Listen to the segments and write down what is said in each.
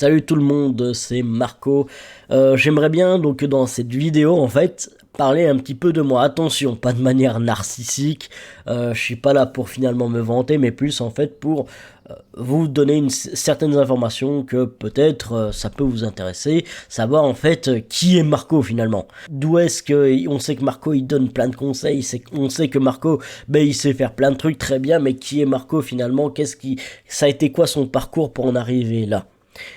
Salut tout le monde, c'est Marco. J'aimerais bien donc dans cette vidéo en fait parler un petit peu de moi. Attention, pas de manière narcissique. Je suis pas là pour finalement me vanter, mais plus en fait pour vous donner certaines informations que peut-être ça peut vous intéresser. Savoir en fait qui est Marco finalement. D'où est-ce que on sait que Marco il donne plein de conseils. On sait que Marco il sait faire plein de trucs très bien, mais qui est Marco finalement? Ça a été quoi son parcours pour en arriver là?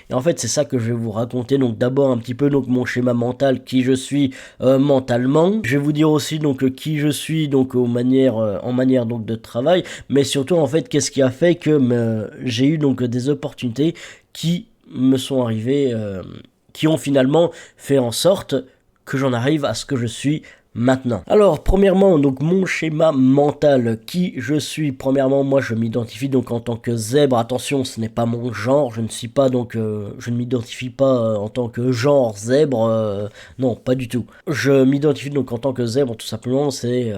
Et en fait, c'est ça que je vais vous raconter. Donc d'abord un petit peu donc mon schéma mental, qui je suis mentalement. Je vais vous dire aussi donc qui je suis donc en manière donc de travail, mais surtout en fait qu'est-ce qui a fait que j'ai eu donc des opportunités qui me sont arrivées, qui ont finalement fait en sorte que j'en arrive à ce que je suis maintenant. Alors, premièrement, donc mon schéma mental, qui je suis. Premièrement, moi, je m'identifie donc en tant que zèbre. Attention, ce n'est pas mon genre. Je ne suis pas donc, je ne m'identifie pas en tant que genre zèbre. Non, pas du tout. Je m'identifie donc en tant que zèbre, tout simplement. C'est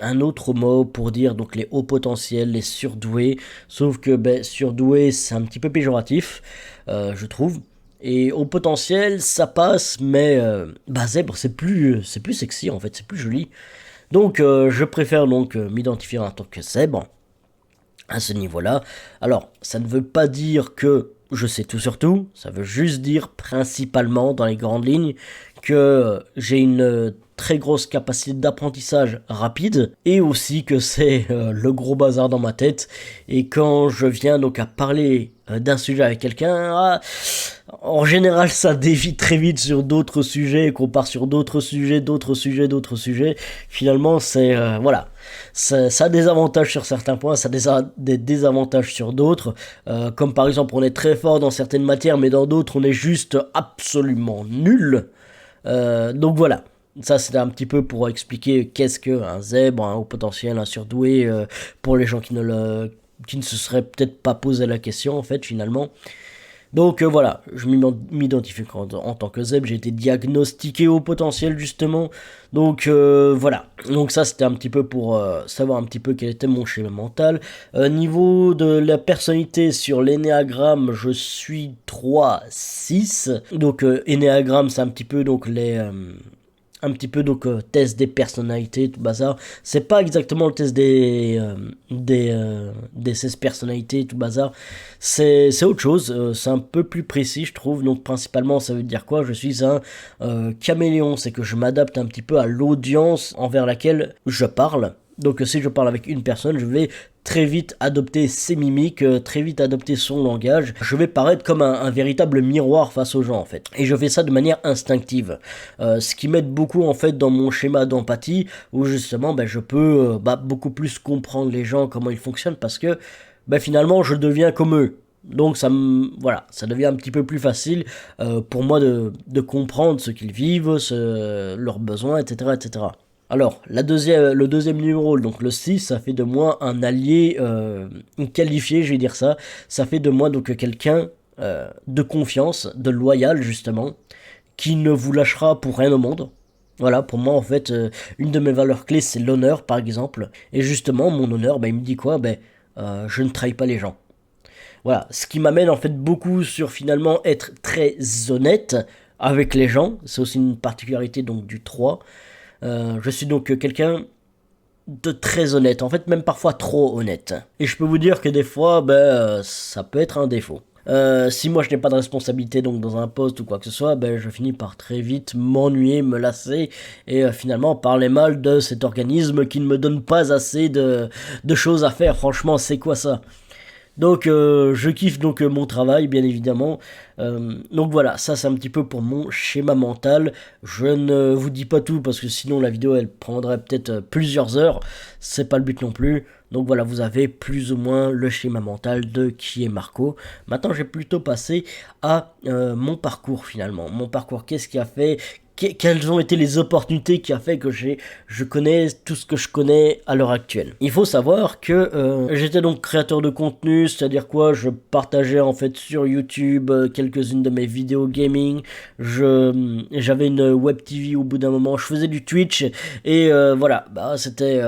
un autre mot pour dire donc les hauts potentiels, les surdoués. Sauf que surdoué, c'est un petit peu péjoratif, je trouve. Et au potentiel, ça passe, mais zèbre, c'est plus sexy en fait, c'est plus joli. Donc, je préfère donc m'identifier en tant que zèbre à ce niveau-là. Alors, ça ne veut pas dire que je sais tout sur tout, ça veut juste dire principalement dans les grandes lignes que j'ai une très grosse capacité d'apprentissage rapide et aussi que c'est le gros bazar dans ma tête. Et quand je viens donc à parler d'un sujet avec quelqu'un, en général ça dévie très vite sur d'autres sujets et qu'on part sur d'autres sujets. Finalement c'est voilà, ça a des avantages sur certains points, ça a des désavantages sur d'autres, comme par exemple on est très fort dans certaines matières mais dans d'autres on est juste absolument nul. Donc voilà, ça c'était un petit peu pour expliquer qu'est-ce qu'un zèbre, un haut potentiel, un surdoué, pour les gens qui ne se seraient peut-être pas posé la question en fait finalement. Donc voilà, je m'identifie en tant que zèbre, j'ai été diagnostiqué au potentiel justement. Donc voilà, donc ça c'était un petit peu pour savoir un petit peu quel était mon schéma mental. Niveau de la personnalité sur l'énéagramme, je suis 3-6. Donc énéagramme c'est un petit peu donc un petit peu donc test des personnalités, tout bazar. C'est pas exactement le test des 16 personnalités, tout bazar. C'est autre chose, c'est un peu plus précis je trouve. Donc principalement ça veut dire quoi? Je suis un caméléon, c'est que je m'adapte un petit peu à l'audience envers laquelle je parle. Donc si je parle avec une personne, je vais très vite adopter ses mimiques, très vite adopter son langage. Je vais paraître comme un véritable miroir face aux gens en fait. Et je fais ça de manière instinctive. Ce qui m'aide beaucoup en fait dans mon schéma d'empathie, où justement je peux beaucoup plus comprendre les gens, comment ils fonctionnent, parce que finalement je deviens comme eux. Donc voilà, ça devient un petit peu plus facile pour moi de comprendre ce qu'ils vivent, leurs besoins, etc., etc. Alors, le deuxième numéro, donc le 6, ça fait de moi un allié qualifié, je vais dire ça. Ça fait de moi donc quelqu'un de confiance, de loyal justement, qui ne vous lâchera pour rien au monde. Voilà, pour moi en fait, une de mes valeurs clés c'est l'honneur par exemple. Et justement, mon honneur, il me dit quoi? Je ne trahis pas les gens. Voilà, ce qui m'amène en fait beaucoup sur finalement être très honnête avec les gens. C'est aussi une particularité donc du 3. Je suis donc quelqu'un de très honnête, en fait même parfois trop honnête. Et je peux vous dire que des fois, ça peut être un défaut. Si moi je n'ai pas de responsabilité donc dans un poste ou quoi que ce soit, je finis par très vite m'ennuyer, me lasser et finalement parler mal de cet organisme qui ne me donne pas assez de choses à faire. Franchement, c'est quoi ça? Donc je kiffe donc mon travail bien évidemment. Donc voilà, ça c'est un petit peu pour mon schéma mental. Je ne vous dis pas tout parce que sinon la vidéo elle prendrait peut-être plusieurs heures. C'est pas le but non plus. Donc voilà, vous avez plus ou moins le schéma mental de qui est Marco. Maintenant je vais plutôt passer à mon parcours finalement. Mon parcours, qu'est-ce qui a fait, quelles ont été les opportunités qui a fait que je connais tout ce que je connais à l'heure actuelle. Il faut savoir que j'étais donc créateur de contenu, c'est-à-dire quoi, je partageais en fait sur YouTube quelques-unes de mes vidéos gaming, j'avais une web TV au bout d'un moment, je faisais du Twitch et voilà, c'était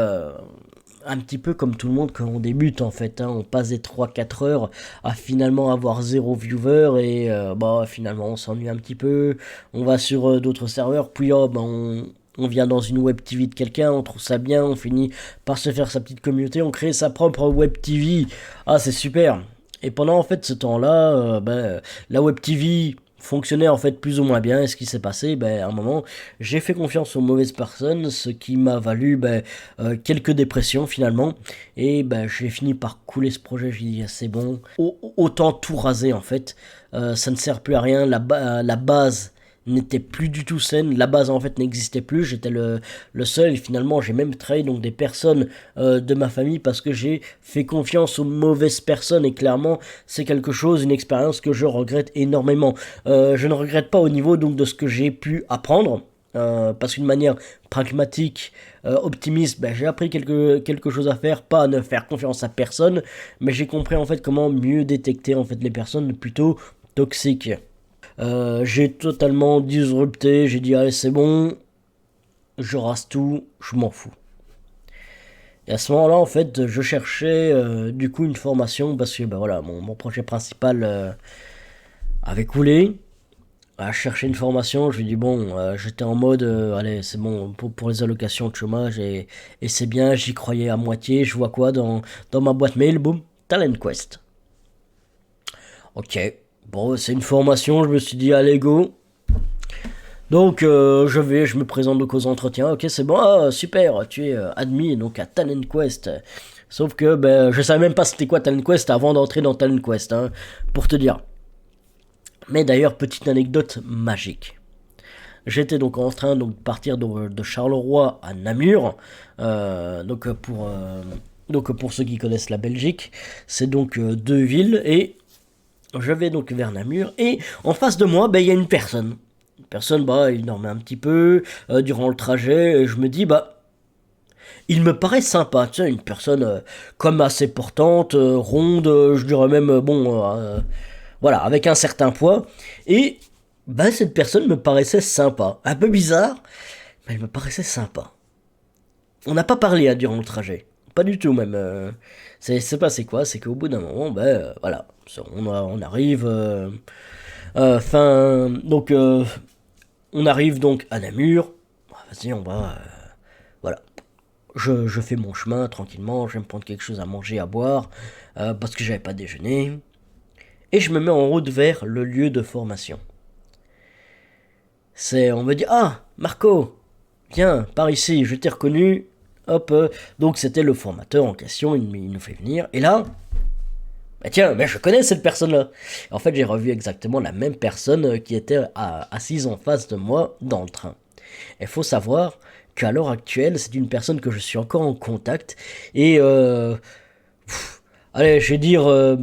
un petit peu comme tout le monde quand on débute en fait, hein. On passe des 3-4 heures à finalement avoir zéro viewer et bah finalement on s'ennuie un petit peu, on va sur d'autres serveurs, puis bah, on vient dans une web TV de quelqu'un, on trouve ça bien, on finit par se faire sa petite communauté, on crée sa propre web TV, ah c'est super. Et pendant en fait ce temps-là, la web TV fonctionnait en fait plus ou moins bien. Et ce qui s'est passé, à un moment, j'ai fait confiance aux mauvaises personnes, ce qui m'a valu quelques dépressions finalement. Et j'ai fini par couler ce projet. J'ai dit, ah, c'est bon, autant tout raser en fait. Ça ne sert plus à rien. La base n'était plus du tout saine, la base en fait n'existait plus, j'étais le seul et finalement j'ai même trahi donc des personnes de ma famille parce que j'ai fait confiance aux mauvaises personnes et clairement c'est quelque chose, une expérience que je regrette énormément. Je ne regrette pas au niveau donc de ce que j'ai pu apprendre, parce qu'une manière pragmatique, optimiste, j'ai appris quelque chose à faire, pas à ne faire confiance à personne, mais j'ai compris en fait comment mieux détecter en fait les personnes plutôt toxiques. J'ai totalement disrupté, j'ai dit allez c'est bon, je rase tout, je m'en fous. Et à ce moment-là en fait je cherchais du coup une formation parce que voilà mon projet principal avait coulé. À chercher une formation, je lui dis bon, j'étais en mode allez c'est bon pour les allocations de chômage et c'est bien, j'y croyais à moitié, je vois quoi dans ma boîte mail, boum, Talent Quest. Ok, bon c'est une formation, je me suis dit allez go. Donc je me présente donc aux entretiens, ok c'est bon, ah, super, tu es admis donc à Talent Quest. Sauf que je savais même pas c'était quoi Talent Quest avant d'entrer dans Talent Quest, hein, pour te dire. Mais d'ailleurs, petite anecdote magique. J'étais donc en train de partir de Charleroi à Namur, donc pour ceux qui connaissent la Belgique, c'est donc deux villes et je vais donc vers Namur et en face de moi, il y a une personne. Une personne, il dormait un petit peu durant le trajet et je me dis, il me paraît sympa, tu sais, une personne comme assez portante, ronde, je dirais même, voilà, avec un certain poids. Et cette personne me paraissait sympa. Un peu bizarre, mais elle me paraissait sympa. On n'a pas parlé durant le trajet. Pas du tout même. C'est passé quoi? C'est qu'au bout d'un moment, voilà, on arrive donc on arrive donc à Namur. Vas-y, on va voilà. Je fais mon chemin tranquillement, je vais me prendre quelque chose à manger, à boire, parce que j'avais pas déjeuné. Et je me mets en route vers le lieu de formation. On me dit, ah, Marco, viens, par ici, je t'ai reconnu. Hop, donc c'était le formateur en question, il nous fait venir. Et là, tiens, mais je connais cette personne-là. En fait, j'ai revu exactement la même personne qui était assise en face de moi dans le train. Il faut savoir qu'à l'heure actuelle, c'est une personne que je suis encore en contact. Et, allez, je vais dire...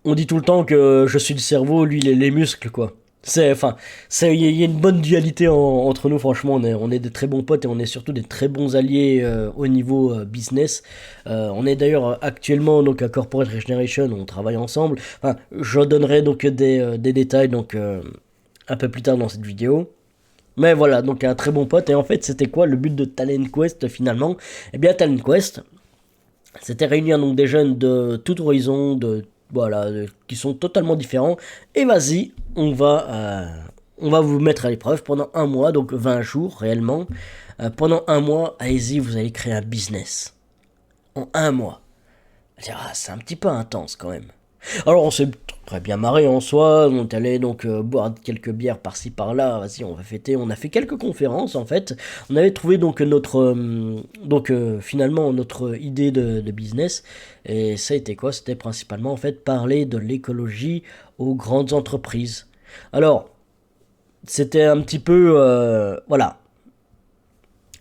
on dit tout le temps que je suis le cerveau, lui les muscles, quoi. Il y a une bonne dualité entre nous, franchement, on est des très bons potes et on est surtout des très bons alliés au niveau business. On est d'ailleurs actuellement donc à Corporate Regeneration, on travaille ensemble. Enfin, je donnerai donc des détails donc un peu plus tard dans cette vidéo. Mais voilà, donc un très bon pote. Et en fait, c'était quoi le but de Talent Quest finalement? Eh bien, Talent Quest, c'était réunir donc des jeunes de tout horizon, qui sont totalement différents. Et vas-y, on va vous mettre à l'épreuve pendant un mois, donc 20 jours réellement. Pendant un mois, allez-y, vous allez créer un business. En un mois. C'est un petit peu intense quand même. Alors on s'est très bien marré en soi, on est allé donc boire quelques bières par-ci par-là, vas-y on va fêter, on a fait quelques conférences en fait, on avait trouvé donc finalement notre idée de business, et ça a été quoi? C'était principalement en fait parler de l'écologie aux grandes entreprises. Alors, c'était un petit peu, voilà,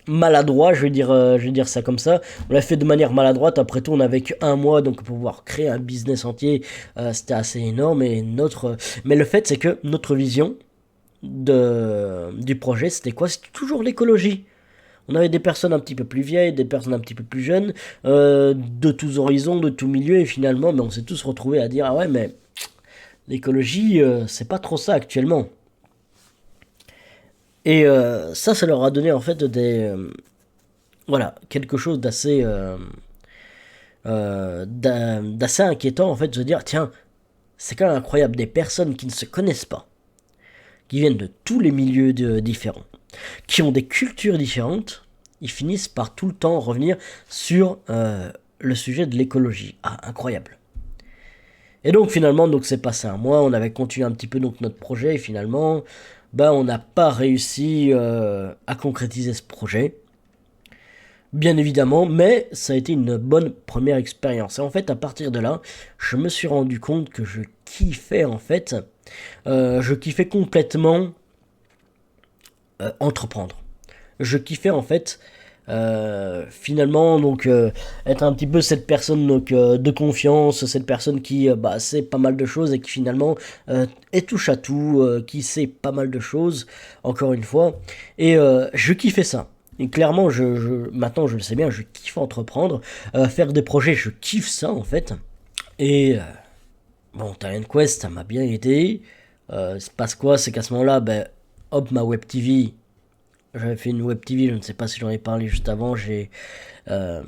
maladroit, je vais dire ça comme ça. On l'a fait de manière maladroite. Après tout, on n'avait qu'un mois, donc pour pouvoir créer un business entier, c'était assez énorme. Mais le fait, c'est que notre vision du projet, c'était quoi? C'était toujours l'écologie. On avait des personnes un petit peu plus vieilles, des personnes un petit peu plus jeunes, de tous horizons, de tous milieux, et finalement, on s'est tous retrouvés à dire ah ouais, mais l'écologie, c'est pas trop ça actuellement. Et ça leur a donné en fait voilà, quelque chose d'assez inquiétant en fait, de se dire tiens, c'est quand même incroyable, des personnes qui ne se connaissent pas, qui viennent de tous les milieux différents, qui ont des cultures différentes, ils finissent par tout le temps revenir sur le sujet de l'écologie. Ah, incroyable. Et donc finalement, donc c'est passé un mois, on avait continué un petit peu donc notre projet, et finalement, ben on n'a pas réussi à concrétiser ce projet, bien évidemment, mais ça a été une bonne première expérience. Et en fait, à partir de là, je me suis rendu compte que je kiffais en fait, je kiffais complètement entreprendre. Je kiffais en fait finalement donc être un petit peu cette personne donc de confiance, cette personne qui bah, sait pas mal de choses et qui finalement est touche à tout, qui sait pas mal de choses encore une fois, et je kiffais ça. Et clairement, maintenant je le sais bien, je kiffe entreprendre, faire des projets, je kiffe ça en fait. Et bon, Talent Quest, ça m'a bien aidé. Il se passe quoi? C'est qu'à ce moment-là, ben, hop, ma web TV. J'avais fait une web TV, je ne sais pas si j'en ai parlé juste avant. Euh,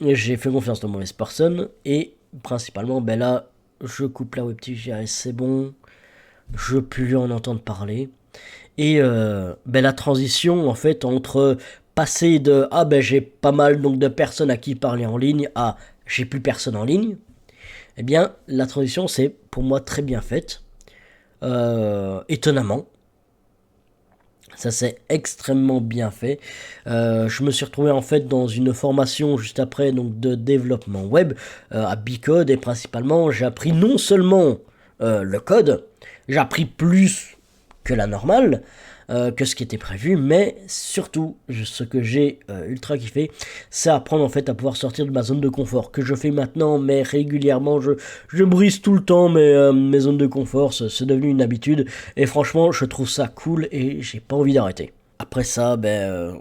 j'ai fait confiance aux mauvaises personnes. Et principalement, ben là, je coupe la web TV, c'est bon. Je peux plus en entendre parler. Et ben la transition, en fait, entre passer de ah ben j'ai pas mal donc de personnes à qui parler en ligne à j'ai plus personne en ligne, eh bien, la transition, c'est pour moi très bien faite. Étonnamment. Ça s'est extrêmement bien fait. Je me suis retrouvé en fait dans une formation juste après donc de développement web à Bicode, et principalement j'ai appris non seulement le code, j'ai appris plus que la normale, que ce qui était prévu, mais surtout ce que j'ai ultra kiffé, c'est apprendre en fait à pouvoir sortir de ma zone de confort, que je fais maintenant, mais régulièrement je brise tout le temps mes zones de confort, c'est devenu une habitude, et franchement je trouve ça cool et j'ai pas envie d'arrêter. Après ça, ben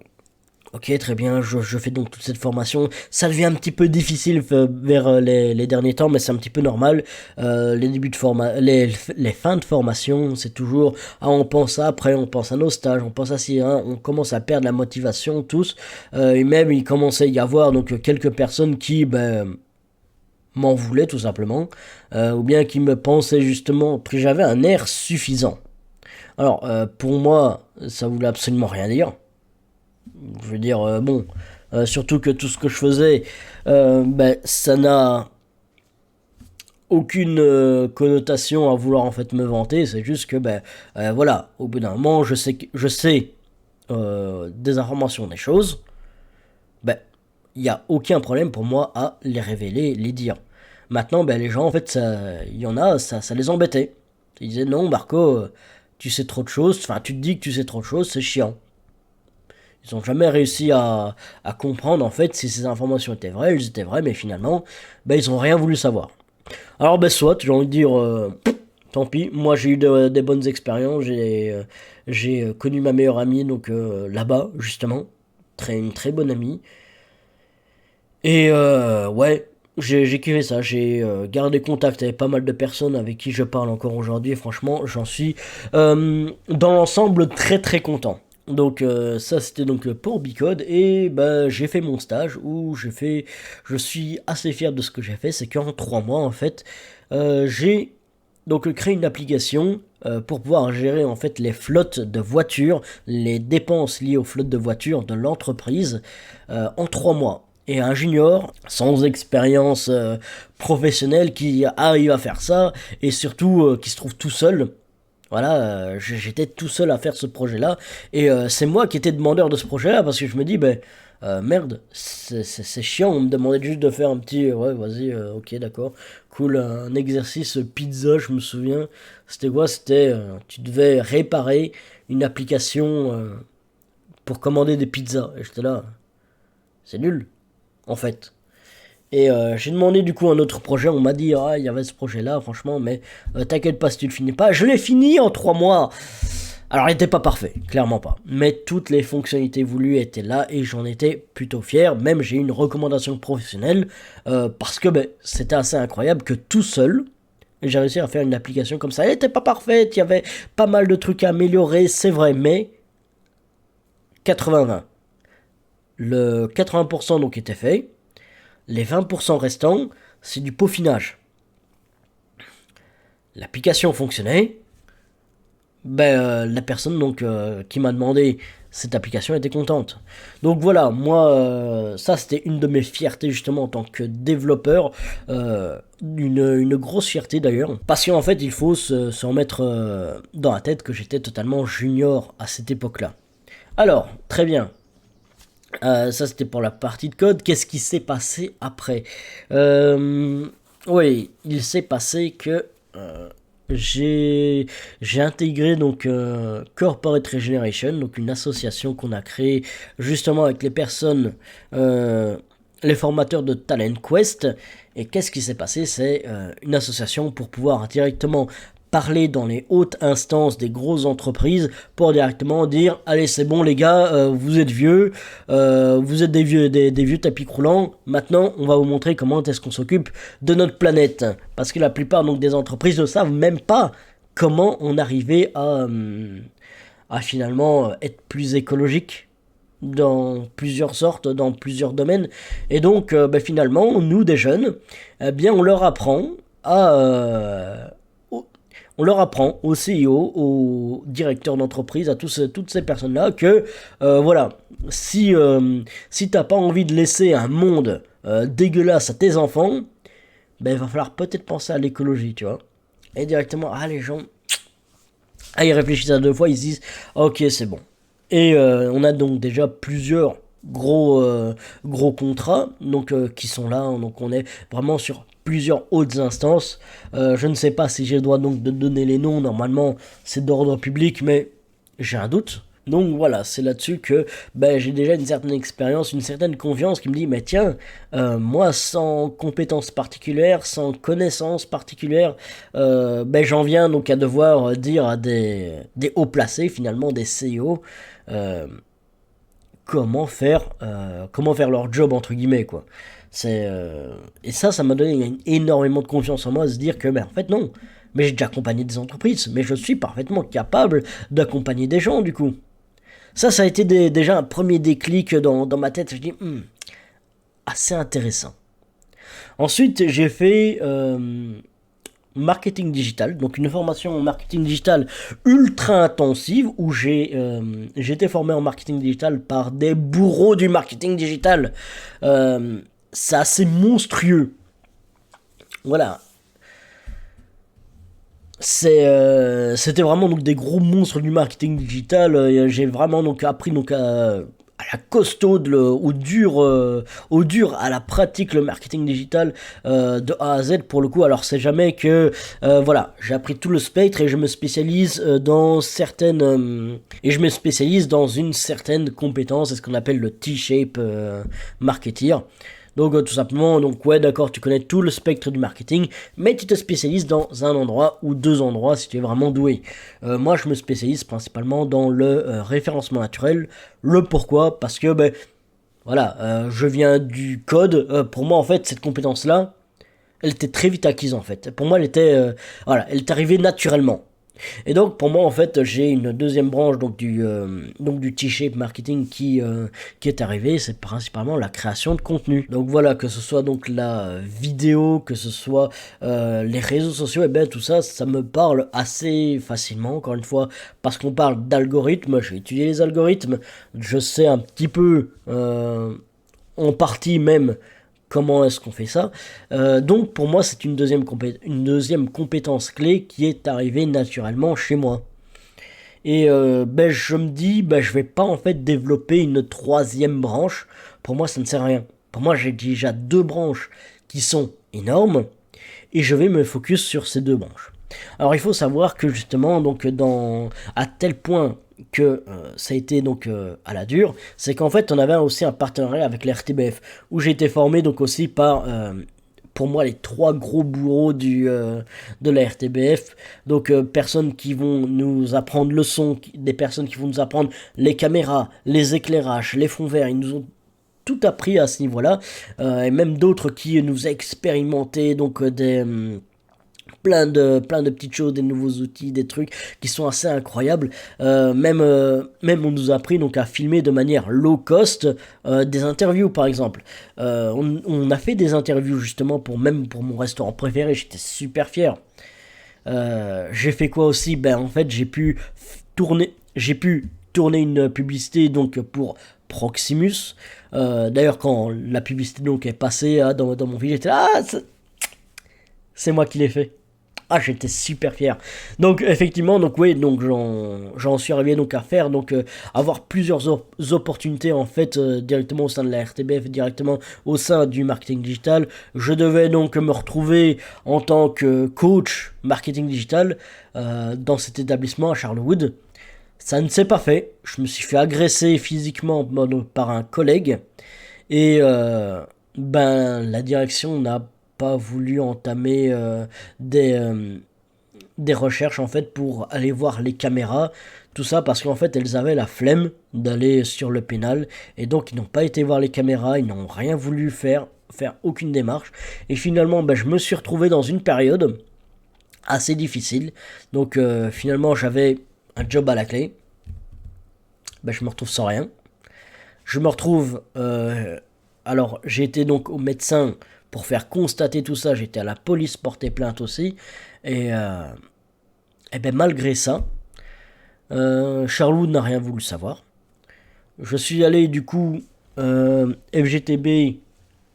ok, très bien, je fais donc toute cette formation. Ça devient un petit peu difficile vers les derniers temps, mais c'est un petit peu normal. Les débuts de les fins de formation, c'est toujours ah on pense à après, on pense à nos stages, on pense à si hein, on commence à perdre la motivation tous. Et même il commençait à y avoir donc quelques personnes qui ben m'en voulaient tout simplement, ou bien qui me pensaient justement que j'avais un air suffisant. Alors pour moi, ça voulait absolument rien dire. Je veux dire, bon, surtout que tout ce que je faisais, ben, ça n'a aucune connotation à vouloir en fait me vanter. C'est juste que, ben, voilà, au bout d'un moment, je sais des informations, des choses. Ben, il n'y a aucun problème pour moi à les révéler, les dire. Maintenant, ben, les gens, en fait, il y en a, ça les embêtait. Ils disaient, non, Marco, tu sais trop de choses, enfin, tu te dis que tu sais trop de choses, c'est chiant. Ils n'ont jamais réussi à comprendre en fait si ces informations étaient vraies, elles étaient vraies, mais finalement, ben, ils n'ont rien voulu savoir. Alors ben soit, j'ai envie de dire, tant pis, moi j'ai eu des bonnes expériences, j'ai connu ma meilleure amie donc là-bas, justement, une très bonne amie, et ouais, j'ai kiffé ça, j'ai gardé contact avec pas mal de personnes avec qui je parle encore aujourd'hui, et franchement, j'en suis dans l'ensemble très très content. Donc ça c'était donc pour Bicode, et bah, j'ai fait mon stage où je suis assez fier de ce que j'ai fait, c'est qu'en 3 mois en fait j'ai donc créé une application pour pouvoir gérer en fait les flottes de voitures, les dépenses liées aux flottes de voitures de l'entreprise en 3 mois. Et un junior sans expérience professionnelle qui arrive à faire ça, et surtout qui se trouve tout seul. Voilà, j'étais tout seul à faire ce projet-là, et c'est moi qui étais demandeur de ce projet-là, parce que je me dis, ben, merde, c'est chiant, on me demandait juste de faire un petit, ouais, vas-y, ok, d'accord, cool, un exercice pizza, je me souviens, c'était quoi? C'était, tu devais réparer une application pour commander des pizzas, et j'étais là, c'est nul, en fait. Et j'ai demandé du coup un autre projet, on m'a dit, ah, il y avait ce projet-là, franchement, mais t'inquiète pas si tu le finis pas. Je l'ai fini en 3 mois. Alors, il n'était pas parfait, clairement pas. Mais toutes les fonctionnalités voulues étaient là et j'en étais plutôt fier. Même j'ai eu une recommandation professionnelle parce que ben, c'était assez incroyable que tout seul, j'ai réussi à faire une application comme ça. Elle n'était pas parfaite, il y avait pas mal de trucs à améliorer, c'est vrai, mais 80-20. le 80% donc était fait, les 20% restants, c'est du peaufinage. L'application fonctionnait, la personne donc qui m'a demandé cette application était contente. Donc voilà, moi ça c'était une de mes fiertés justement en tant que développeur, une grosse fierté d'ailleurs, parce qu'en fait il faut se remettre dans la tête que j'étais totalement junior à cette époque-là. Alors, très bien. Ça c'était pour la partie de code. Qu'est-ce qui s'est passé après? Oui, il s'est passé que j'ai intégré donc Corporate Regeneration, donc une association qu'on a créée justement avec les personnes, les formateurs de Talent Quest. Et qu'est-ce qui s'est passé? C'est une association pour pouvoir directement parler dans les hautes instances des grosses entreprises pour directement dire allez c'est bon les gars, vous êtes vieux, vous êtes des vieux tapis croulants, maintenant on va vous montrer comment est-ce qu'on s'occupe de notre planète, parce que la plupart donc des entreprises ne savent même pas comment on arrivait à finalement être plus écologique dans plusieurs sortes, dans plusieurs domaines. Et donc finalement nous des jeunes, eh bien on leur apprend on leur apprend aux CEO, aux directeurs d'entreprise, à toutes ces personnes-là que, voilà, si t'as pas envie de laisser un monde dégueulasse à tes enfants, il va falloir peut-être penser à l'écologie, tu vois. Et directement, les gens, ils réfléchissent à deux fois, ils se disent, ok, c'est bon. Et on a donc déjà plusieurs gros contrats donc qui sont là, donc on est vraiment sur plusieurs hautes instances. Je ne sais pas si j'ai le droit donc de donner les noms, normalement c'est d'ordre public, mais j'ai un doute. Donc voilà, c'est là-dessus que j'ai déjà une certaine expérience, une certaine confiance qui me dit mais tiens, moi sans compétences particulières, sans connaissances particulières, j'en viens donc à devoir dire à des hauts placés, finalement des CEO, comment faire leur job entre guillemets quoi. Et ça m'a donné énormément de confiance en moi, à se dire que en fait non, mais j'ai déjà accompagné des entreprises, mais je suis parfaitement capable d'accompagner des gens du coup. Ça a été déjà un premier déclic dans ma tête. Je dis assez intéressant. Ensuite j'ai fait marketing digital, donc une formation en marketing digital ultra intensive où j'ai été formé en marketing digital par des bourreaux du marketing digital. C'est assez monstrueux. Voilà. C'était vraiment donc des gros monstres du marketing digital. J'ai vraiment donc appris donc à la costaude, au dur, à la pratique, le marketing digital de A à Z pour le coup. Alors c'est jamais que voilà, j'ai appris tout le spectre et je me spécialise dans certaines et je me spécialise dans une certaine compétence, c'est ce qu'on appelle le T-shape marketeer. Donc tout simplement, donc ouais d'accord, tu connais tout le spectre du marketing, mais tu te spécialises dans un endroit ou deux endroits si tu es vraiment doué. Moi je me spécialise principalement dans le référencement naturel. Le pourquoi? Parce que voilà, je viens du code. Pour moi en fait cette compétence là, elle était très vite acquise en fait. Pour moi elle était voilà, elle est arrivée naturellement. Et donc pour moi en fait j'ai une deuxième branche donc du T-shape marketing qui est arrivée, c'est principalement la création de contenu. Donc voilà, que ce soit donc la vidéo, que ce soit les réseaux sociaux, et tout ça, ça me parle assez facilement, encore une fois, parce qu'on parle d'algorithmes, j'ai étudié les algorithmes, je sais un petit peu en partie même comment est-ce qu'on fait ça. Donc pour moi c'est une deuxième compétence clé qui est arrivée naturellement chez moi. Et je me dis je vais pas en fait développer une troisième branche. Pour moi ça ne sert à rien. Pour moi j'ai déjà deux branches qui sont énormes et je vais me focus sur ces deux branches. Alors il faut savoir que justement donc à tel point que ça a été donc à la dure, c'est qu'en fait on avait aussi un partenariat avec l'RTBF où j'ai été formé donc aussi par pour moi les trois gros bourreaux de la RTBF, donc personnes qui vont nous apprendre le son, des personnes qui vont nous apprendre les caméras, les éclairages, les fonds verts, ils nous ont tout appris à ce niveau-là, et même d'autres qui nous ont expérimenté donc plein de petites choses, des nouveaux outils, des trucs qui sont assez incroyables. Même on nous a appris donc à filmer de manière low cost des interviews par exemple. On a fait des interviews justement même pour mon restaurant préféré, j'étais super fier. J'ai fait quoi aussi? Ben en fait j'ai pu tourner une publicité donc pour Proximus. D'ailleurs quand la publicité donc est passée dans mon feed, j'étais là, c'est moi qui l'ai fait. Ah, j'étais super fier. Donc effectivement, donc oui, donc j'en suis arrivé donc à faire avoir plusieurs opportunités en fait directement au sein de la RTBF, directement au sein du marketing digital. Je devais donc me retrouver en tant que coach marketing digital dans cet établissement à Charlewood. Ça ne s'est pas fait. Je me suis fait agresser physiquement par un collègue et ben la direction n'a pas voulu entamer des recherches en fait pour aller voir les caméras, tout ça parce qu'en fait elles avaient la flemme d'aller sur le pénal et donc ils n'ont pas été voir les caméras, ils n'ont rien voulu faire aucune démarche et finalement ben, je me suis retrouvé dans une période assez difficile. Donc finalement j'avais un job à la clé, ben, je me retrouve sans rien. Je me retrouve alors j'ai été donc au médecin pour faire constater tout ça, j'étais à la police porter plainte aussi et ben malgré ça Charlotte n'a rien voulu savoir. Je suis allé du coup FGTB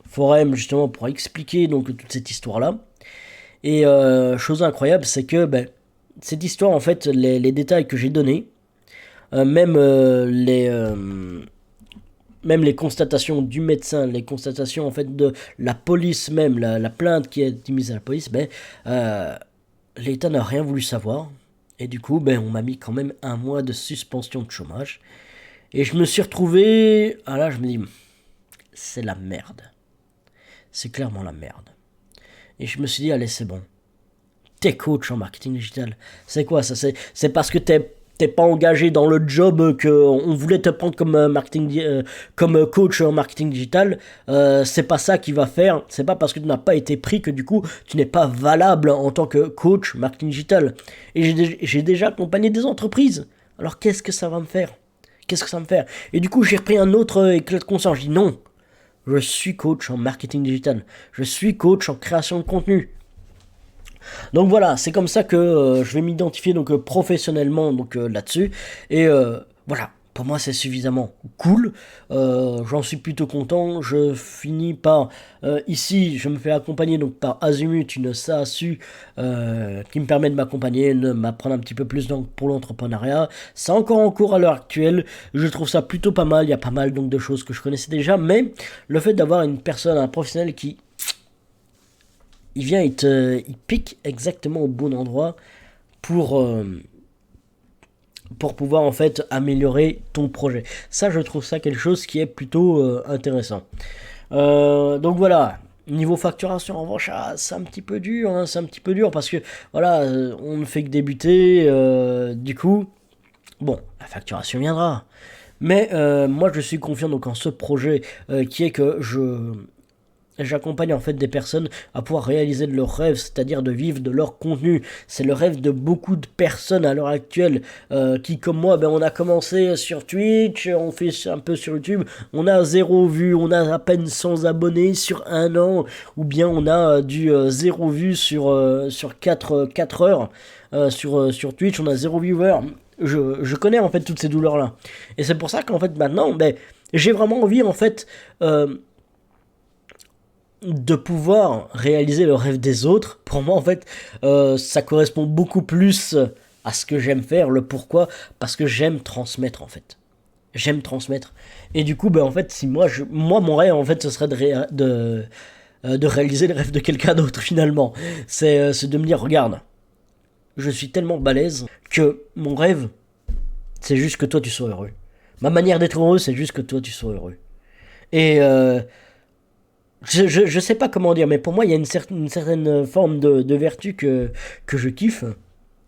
Forum justement pour expliquer donc toute cette histoire là et chose incroyable c'est que ben, cette histoire en fait les détails que j'ai donnés même les constatations du médecin, les constatations en fait de la police même, la plainte qui a été mise à la police, ben l'État n'a rien voulu savoir. Et du coup, ben on m'a mis quand même 1 mois de suspension de chômage. Et je me suis retrouvé, ah là je me dis, c'est la merde. C'est clairement la merde. Et je me suis dit, allez c'est bon. T'es coach en marketing digital. C'est quoi ça? C'est parce que t'es pas engagé dans le job que on voulait te prendre comme comme coach en marketing digital. C'est pas ça qui va faire. C'est pas parce que tu n'as pas été pris que du coup tu n'es pas valable en tant que coach marketing digital. Et j'ai déjà accompagné des entreprises. Alors qu'est-ce que ça va me faire? Qu'est-ce que ça va me faire? Et du coup j'ai repris un autre éclat de conscience. Je dis non. Je suis coach en marketing digital. Je suis coach en création de contenu. Donc voilà, c'est comme ça que je vais m'identifier donc professionnellement donc là-dessus et voilà. Pour moi, c'est suffisamment cool. J'en suis plutôt content. Je finis par ici, je me fais accompagner donc par Azimut, une SASU qui me permet de m'accompagner, de m'apprendre un petit peu plus donc pour l'entrepreneuriat. C'est encore en cours à l'heure actuelle. Je trouve ça plutôt pas mal. Il y a pas mal donc de choses que je connaissais déjà, mais le fait d'avoir une personne, un professionnel qui il vient, il pique exactement au bon endroit pour pouvoir en fait améliorer ton projet. Ça, je trouve ça quelque chose qui est plutôt intéressant. Donc voilà. Niveau facturation, en revanche, c'est un petit peu dur, hein, c'est un petit peu dur parce que voilà, on ne fait que débuter. Du coup, bon, la facturation viendra. Mais moi, je suis confiant donc en ce projet qui est que j'accompagne en fait des personnes à pouvoir réaliser de leurs rêves, c'est-à-dire de vivre de leur contenu. C'est le rêve de beaucoup de personnes à l'heure actuelle qui, comme moi, ben, on a commencé sur Twitch, on fait un peu sur YouTube, on a 0 vues, on a à peine 100 abonnés sur 1 an, ou bien on a du 0 vues sur 4 heures sur Twitch, on a 0 viewer. Je connais en fait toutes ces douleurs-là. Et c'est pour ça qu'en fait maintenant, ben, j'ai vraiment envie en fait de pouvoir réaliser le rêve des autres. Pour moi en fait ça correspond beaucoup plus à ce que j'aime faire, le pourquoi, parce que j'aime transmettre en fait. J'aime transmettre. Et du coup ben en fait si moi mon rêve en fait ce serait de réaliser le rêve de quelqu'un d'autre finalement. C'est de me dire regarde, je suis tellement balèze que mon rêve c'est juste que toi tu sois heureux. Ma manière d'être heureux c'est juste que toi tu sois heureux. Et je sais pas comment dire, mais pour moi, il y a une certaine forme de vertu que je kiffe.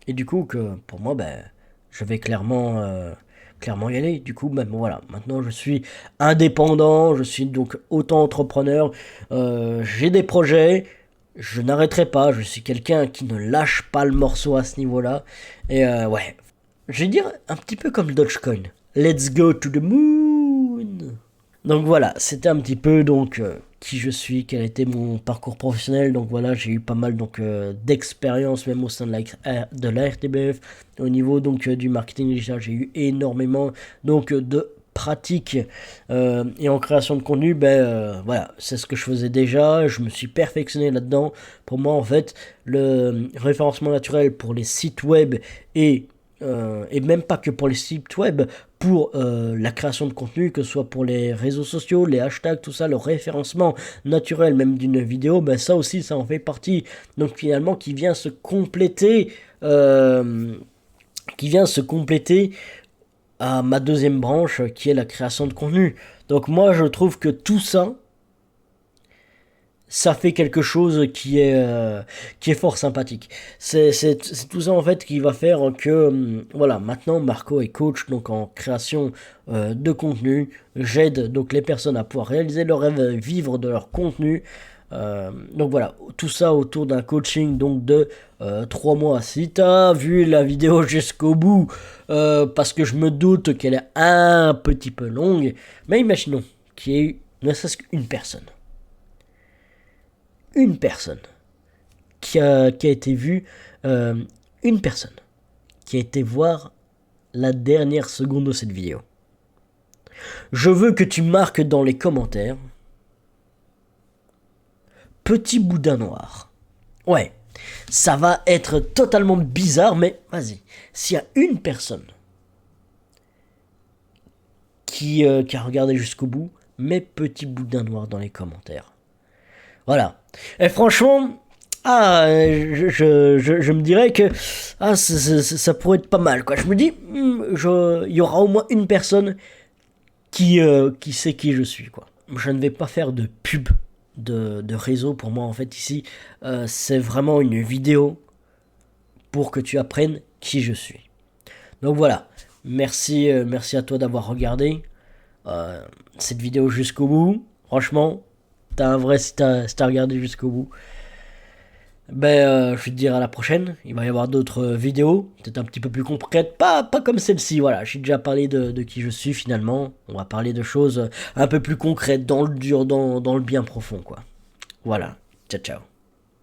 Et du coup, que pour moi, ben, je vais clairement y aller. Du coup, ben, voilà. Maintenant, je suis indépendant, je suis donc auto-entrepreneur. J'ai des projets. Je n'arrêterai pas, je suis quelqu'un qui ne lâche pas le morceau à ce niveau-là. Et ouais, je vais dire un petit peu comme Dogecoin. Let's go to the moon. Donc voilà, c'était un petit peu donc qui je suis, quel était mon parcours professionnel. Donc voilà, j'ai eu pas mal donc d'expérience même au sein de la RTBF. Au niveau donc du marketing digital, j'ai eu énormément donc de pratique et en création de contenu. Voilà, c'est ce que je faisais déjà, je me suis perfectionné là-dedans. Pour moi en fait, le référencement naturel pour les sites web et même pas que pour les sites web, pour la création de contenu, que ce soit pour les réseaux sociaux, les hashtags, tout ça, le référencement naturel même d'une vidéo, ben ça aussi, ça en fait partie. Donc finalement, qui vient se compléter à ma deuxième branche, qui est la création de contenu. Donc moi, je trouve que tout ça, ça fait quelque chose qui est fort sympathique. C'est tout ça en fait qui va faire que voilà, maintenant Marco est coach donc en création de contenu. J'aide donc les personnes à pouvoir réaliser leurs rêves, vivre de leur contenu. Donc voilà, tout ça autour d'un coaching donc de 3 mois. Si t'as vu la vidéo jusqu'au bout, parce que je me doute qu'elle est un petit peu longue, mais imaginons qu'il y ait eu ne serait-ce qu'une personne une personne qui a été vue, une personne qui a été voir la dernière seconde de cette vidéo. Je veux que tu marques dans les commentaires petit boudin noir. Ouais, ça va être totalement bizarre, mais vas-y. S'il y a une personne qui a regardé jusqu'au bout, mets petit boudin noir dans les commentaires. Voilà. Et franchement, je me dirais que ça pourrait être pas mal, quoi. Je me dis, il y aura au moins une personne qui sait qui je suis, quoi. Je ne vais pas faire de pub de réseau pour moi, en fait, ici. C'est vraiment une vidéo pour que tu apprennes qui je suis. Donc voilà. Merci à toi d'avoir regardé cette vidéo jusqu'au bout. Franchement, t'as un vrai si t'as regardé jusqu'au bout. Je vais te dire à la prochaine. Il va y avoir d'autres vidéos, peut-être un petit peu plus concrètes, pas comme celle-ci. Voilà, j'ai déjà parlé de qui je suis finalement. On va parler de choses un peu plus concrètes, dans le dur, dans le bien profond, quoi. Voilà, ciao ciao.